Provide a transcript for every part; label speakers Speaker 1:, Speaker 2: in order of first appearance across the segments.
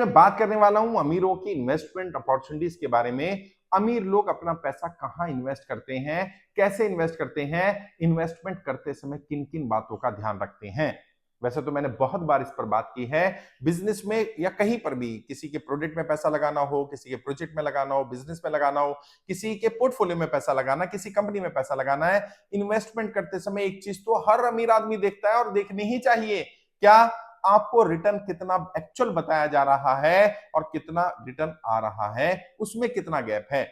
Speaker 1: मैं बात करने वाला हूं अमीरों की इन्वेस्टमेंट अपॉर्चुनिटीज के बारे में। अमीर लोग अपना पैसा कहां इन्वेस्ट करते हैं, कैसे इन्वेस्ट करते हैं, इन्वेस्टमेंट करते समय किन किन बातों का ध्यान रखते हैं। वैसे तो मैंने बहुत बार इस पर बात की है। बिजनेस में या कहीं पर भी किसी के प्रोडक्ट में पैसा लगाना हो, किसी के प्रोजेक्ट में लगाना हो, बिजनेस में लगाना हो, किसी के पोर्टफोलियो में पैसा लगाना, किसी कंपनी में पैसा लगाना है, इन्वेस्टमेंट करते समय एक चीज तो हर अमीर आदमी देखता है और देखनी ही चाहिए। क्या? आपको रिटर्न कितना एक्चुअल बताया जा रहा है और कितना रिटर्न आ रहा है, उसमें कितना गैप है।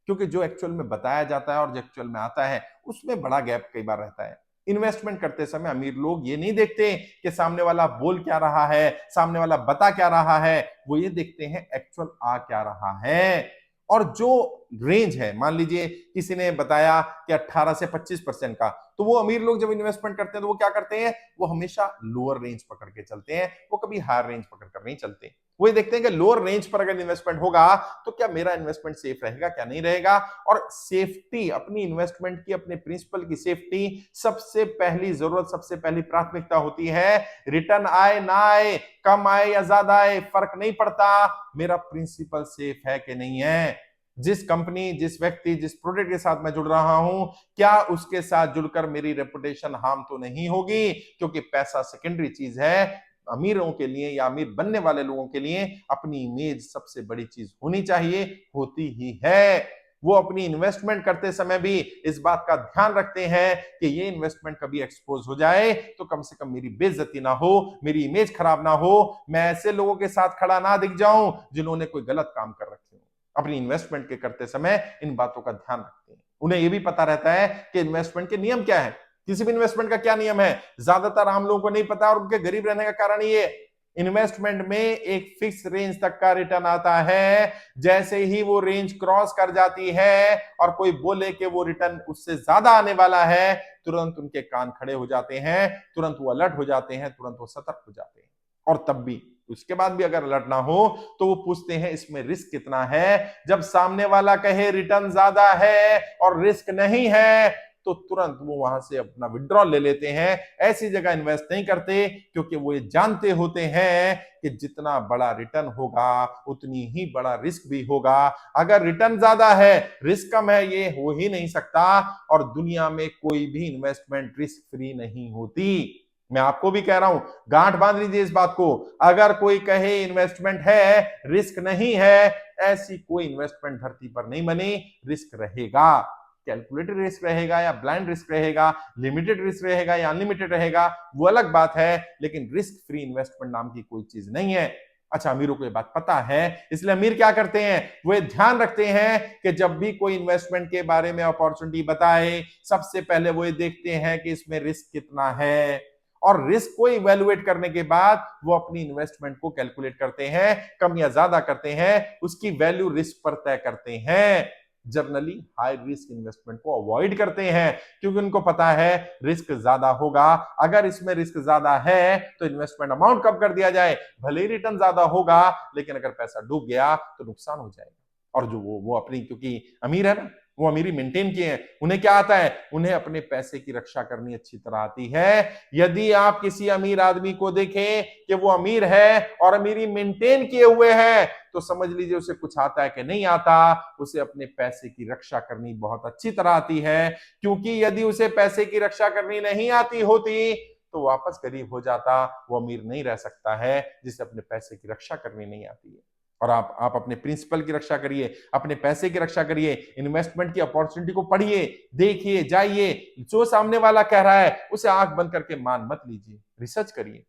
Speaker 1: क्योंकि जो एक्चुअल में बताया जाता है और जो एक्चुअल में आता है उसमें बड़ा गैप कई बार रहता है। इन्वेस्टमेंट करते समय अमीर लोग ये नहीं देखते कि सामने वाला बोल क्या रहा है, सामने वाला बता क्या रहा है, वो ये देखते हैं एक्चुअल आ क्या रहा है। और जो रेंज है, मान लीजिए किसी ने बताया कि 18 से 25% का, तो वो अमीर लोग जब इन्वेस्टमेंट करते हैं तो वो क्या करते हैं, वो हमेशा लोअर रेंज पकड़ के चलते हैं, वो कभी हायर रेंज पकड़ कर नहीं चलते। वो ये देखते हैं कि लोअर रेंज पर अगर इन्वेस्टमेंट होगा तो क्या मेरा इन्वेस्टमेंट सेफ रहेगा, क्या नहीं रहेगा। और सेफ्टी, अपनी इन्वेस्टमेंट की, अपने प्रिंसिपल की सेफ्टी सबसे पहली जरूरत, सबसे पहली प्राथमिकता होती है। रिटर्न आए ना आए, कम आए या ज्यादा आए, फर्क नहीं पड़ता, मेरा प्रिंसिपल सेफ है कि नहीं है। जिस कंपनी, जिस व्यक्ति, जिस प्रोडक्ट के साथ मैं जुड़ रहा हूं, क्या उसके साथ जुड़कर मेरी रेपुटेशन हार्म तो नहीं होगी। क्योंकि पैसा सेकेंडरी चीज है। अमीरों के लिए या अमीर बनने वाले लोगों के लिए अपनी इमेज सबसे बड़ी चीज होनी चाहिए, होती ही है। वो अपनी इन्वेस्टमेंट करते समय भी इस बात का ध्यान रखते हैं कि ये इन्वेस्टमेंट कभी एक्सपोज हो जाए तो कम से कम मेरी बेइज्जती ना हो, मेरी इमेज खराब ना हो, मैं ऐसे लोगों के साथ खड़ा ना दिख जाऊं जिन्होंने कोई गलत काम कर रखे हो। अपनी इन्वेस्टमेंट के करते समय इन बातों का ध्यान रखते हैं। उन्हें यह भी पता रहता है कि इन्वेस्टमेंट के नियम क्या है, किसी भी इन्वेस्टमेंट का क्या नियम है। ज्यादातर आम लोगों को नहीं पता और उनके गरीब रहने का कारण ये, इन्वेस्टमेंट में एक फिक्स रेंज तक का रिटर्न आता है। जैसे ही वो रेंज क्रॉस कर जाती है और कोई बोले कि वो रिटर्न उससे ज्यादा आने वाला है, तुरंत उनके कान खड़े हो जाते हैं, तुरंत वो अलर्ट हो जाते हैं, तुरंत वो सतर्क हो जाते हैं। और तब भी, उसके बाद भी अगर अलर्ट ना हो तो वो पूछते हैं इसमें रिस्क कितना है। जब सामने वाला कहे रिटर्न ज्यादा है और रिस्क नहीं है तो तुरंत वो वहां से अपना विड्रॉल ले लेते हैं। ऐसी जगह इन्वेस्ट नहीं करते क्योंकि वो ये जानते होते हैं कि जितना बड़ा रिटर्न होगा उतनी ही बड़ा रिस्क भी होगा। अगर रिटर्न ज्यादा है, रिस्क कम है, ये हो ही नहीं सकता। और दुनिया में कोई भी इन्वेस्टमेंट रिस्क फ्री नहीं होती। मैं आपको भी कह रहा हूं, गांठ बांध लीजिए इस बात को। अगर कोई कहे इन्वेस्टमेंट है, रिस्क नहीं है, ऐसी कोई इन्वेस्टमेंट धरती पर नहीं बनी। रिस्क रहेगा, कैलकुलेटेड रिस्क रहेगा या ब्लाइंड रिस्क रहेगा, लिमिटेड रिस्क रहेगा या अनलिमिटेड रहेगा, वो अलग बात है। लेकिन रिस्क फ्री इन्वेस्टमेंट नाम की कोई चीज नहीं है। अच्छा, अमीरों को ये बात पता है, इसलिए अमीर क्या करते हैं, वो ये ध्यान रखते हैं कि जब भी कोई इन्वेस्टमेंट के बारे में अपॉर्चुनिटी बताए, सबसे पहले वो ये देखते हैं कि इसमें रिस्क कितना है। और रिस्क को इवेलुएट करने के बाद वो अपनी इन्वेस्टमेंट को कैलकुलेट करते हैं, कम या ज्यादा करते हैं, उसकी वैल्यू रिस्क पर तय करते हैं। जनरली हाई रिस्क इन्वेस्टमेंट को अवॉइड करते हैं क्योंकि उनको पता है रिस्क ज्यादा होगा। अगर इसमें रिस्क ज्यादा है तो इन्वेस्टमेंट अमाउंट कम कर दिया जाए, भले ही रिटर्न ज्यादा होगा, लेकिन अगर पैसा डूब गया तो नुकसान हो जाएगा। और जो वो अपनी, क्योंकि अमीर है ना, वो अमीरी मेंटेन किए हैं, उन्हें क्या आता है, उन्हें अपने पैसे की रक्षा करनी अच्छी तरह आती है। यदि आप किसी अमीर आदमी को देखें कि वो अमीर है और अमीरी मेंटेन किए हुए है, तो समझ लीजिए उसे कुछ आता है कि नहीं आता। उसे अपने पैसे की रक्षा करनी बहुत अच्छी तरह आती है। क्योंकि यदि उसे पैसे की रक्षा करनी नहीं आती होती तो वापस गरीब हो जाता, वो अमीर नहीं रह सकता है जिसे अपने पैसे की रक्षा करनी नहीं आती है। और आप अपने प्रिंसिपल की रक्षा करिए, अपने पैसे की रक्षा करिए, इन्वेस्टमेंट की अपॉर्चुनिटी को पढ़िए, देखिए, जाइए, जो सामने वाला कह रहा है उसे आंख बंद करके मान मत लीजिए, रिसर्च करिए।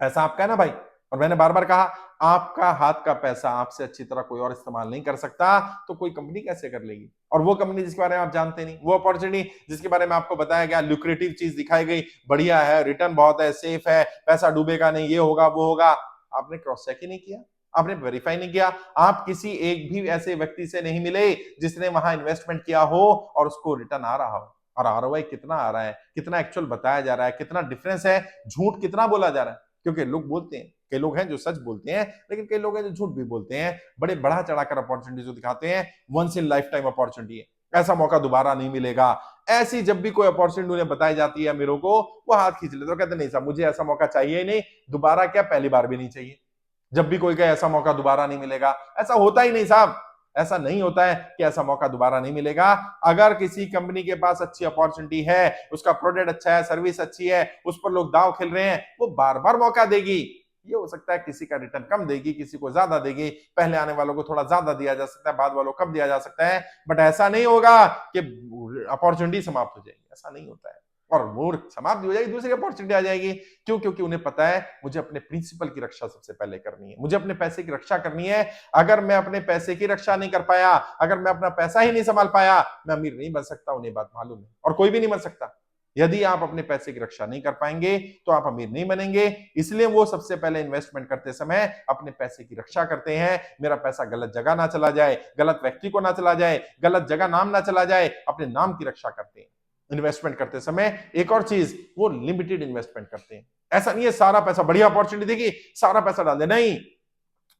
Speaker 1: पैसा आपका है ना भाई, और मैंने बार बार कहा, आपका हाथ का पैसा आपसे अच्छी तरह कोई और इस्तेमाल नहीं कर सकता, तो कोई कंपनी कैसे कर लेगी। और वो कंपनी जिसके बारे में आप जानते नहीं, वो अपॉर्चुनिटी जिसके बारे में आपको बताया गया, ल्यूक्रेटिव चीज दिखाई गई, बढ़िया है, रिटर्न बहुत है, सेफ है, पैसा डूबेगा नहीं, ये होगा वो होगा, आपने क्रॉस चेक ही नहीं किया, आपने वेरीफाई नहीं किया। आप किसी एक भी ऐसे व्यक्ति से नहीं मिले जिसने वहां इन्वेस्टमेंट किया हो और उसको रिटर्न आ रहा हो, और आरओआई कितना आ रहा है, कितना एक्चुअल बताया जा रहा है, कितना डिफरेंस है, झूठ कितना बोला जा रहा है। क्योंकि लोग बोलते हैं, कई लोग हैं जो सच बोलते हैं, लेकिन कई लोग हैं जो झूठ भी बोलते हैं, बड़े बढ़ा चढ़ाकर अपॉर्चुनिटी जो दिखाते हैं, once in lifetime opportunity है, ऐसा मौका दोबारा नहीं मिलेगा। ऐसी जब भी कोई अपॉर्चुनिटी उन्हें बताई जाती है अमीरों को, वो हाथ खींच लेते, कहते नहीं साहब, मुझे ऐसा मौका चाहिए ही नहीं, दोबारा क्या, पहली बार भी नहीं चाहिए। जब भी कोई कहे ऐसा मौका दोबारा नहीं मिलेगा, ऐसा होता ही नहीं साहब। ऐसा नहीं होता है कि ऐसा मौका दोबारा नहीं मिलेगा। अगर किसी कंपनी के पास अच्छी अपॉर्चुनिटी है, उसका प्रोडक्ट अच्छा है, सर्विस अच्छी है, उस पर लोग दांव खेल रहे हैं, वो बार बार मौका देगी। ये हो सकता है किसी का रिटर्न कम देगी, किसी को ज्यादा देगी, पहले आने वालों को थोड़ा ज्यादा दिया जा सकता है, बाद वालों को कम दिया जा सकता है, बट ऐसा नहीं होगा कि अपॉर्चुनिटी समाप्त हो जाएगी। ऐसा नहीं होता है। और मूर्ख समाप्त हो जाएगी, दूसरी अपॉर्चुनिटी आ जाएगी। क्यों? क्योंकि उन्हें पता है मुझे अपने प्रिंसिपल की रक्षा सबसे पहले करनी है, मुझे अपने पैसे की रक्षा करनी है। अगर मैं अपने पैसे की रक्षा नहीं कर पाया, अगर मैं अपना पैसा ही नहीं संभाल पाया, मैं अमीर नहीं बन सकता। उन्हें बात मालूम है, और कोई भी नहीं बन सकता। यदि आप अपने पैसे की रक्षा नहीं कर पाएंगे तो आप अमीर नहीं बनेंगे। इसलिए वो सबसे पहले इन्वेस्टमेंट करते समय अपने पैसे की रक्षा करते हैं। मेरा पैसा गलत जगह ना चला जाए, गलत व्यक्ति को ना चला जाए, गलत जगह नाम ना चला जाए, अपने नाम की रक्षा करते हैं। इन्वेस्टमेंट करते समय एक और चीज, वो लिमिटेड इन्वेस्टमेंट करते हैं। ऐसा नहीं है सारा पैसा, बढ़िया अपॉर्चुनिटी देखी सारा पैसा डाल दे, नहीं।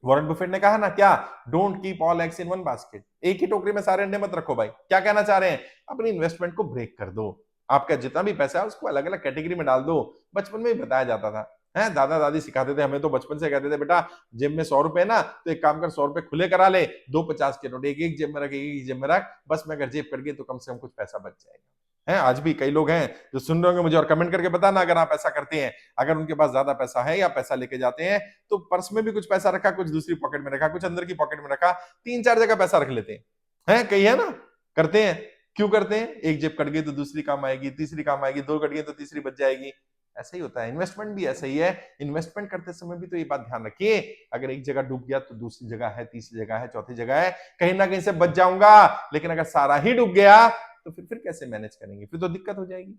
Speaker 1: वॉरेन बफेट ने कहा ना क्या, don't keep all eggs in one basket. एक ही टोकरी में सारे अंडे मत रखो भाई। क्या कहना चाह रहे हैं? अपनी इन्वेस्टमेंट को ब्रेक कर दो। आपका जितना भी पैसा है उसको अलग अलग कैटेगरी में डाल दो। बचपन में ही बताया जाता था, है दादा दादी सिखाते थे हमें, तो बचपन से कहते थे बेटा जेब में 100 रुपए ना, तो एक काम कर 100 रुपए खुले करा ले, दो 50 के नोट एक एक जेब में रख, एक जेब में रख, बस में अगर जेब कट गई तो कम से कम कुछ पैसा बच जाएगा। है आज भी कई लोग हैं जो सुन रहे होंगे मुझे, और कमेंट करके बताना अगर आप ऐसा करते हैं। अगर उनके पास ज्यादा पैसा है या पैसा लेके जाते हैं तो पर्स में भी कुछ पैसा रखा, कुछ दूसरी पॉकेट में रखा, कुछ अंदर की पॉकेट में रखा, 3-4 जगह पैसा रख लेते हैं। कई है ना, करते हैं। क्यों करते हैं? एक जेब कट गई तो दूसरी काम आएगी, तीसरी काम आएगी, दो कट गई तो तीसरी बच जाएगी। ऐसा ही होता है, इन्वेस्टमेंट भी ऐसा ही है। इन्वेस्टमेंट करते समय भी तो ये बात ध्यान रखिए, अगर एक जगह डूब गया तो दूसरी जगह है, तीसरी जगह है, चौथी जगह है, कहीं ना कहीं से बच जाऊंगा। लेकिन अगर सारा ही डूब गया तो फिर कैसे मैनेज करेंगे? फिर तो दिक्कत हो जाएगी।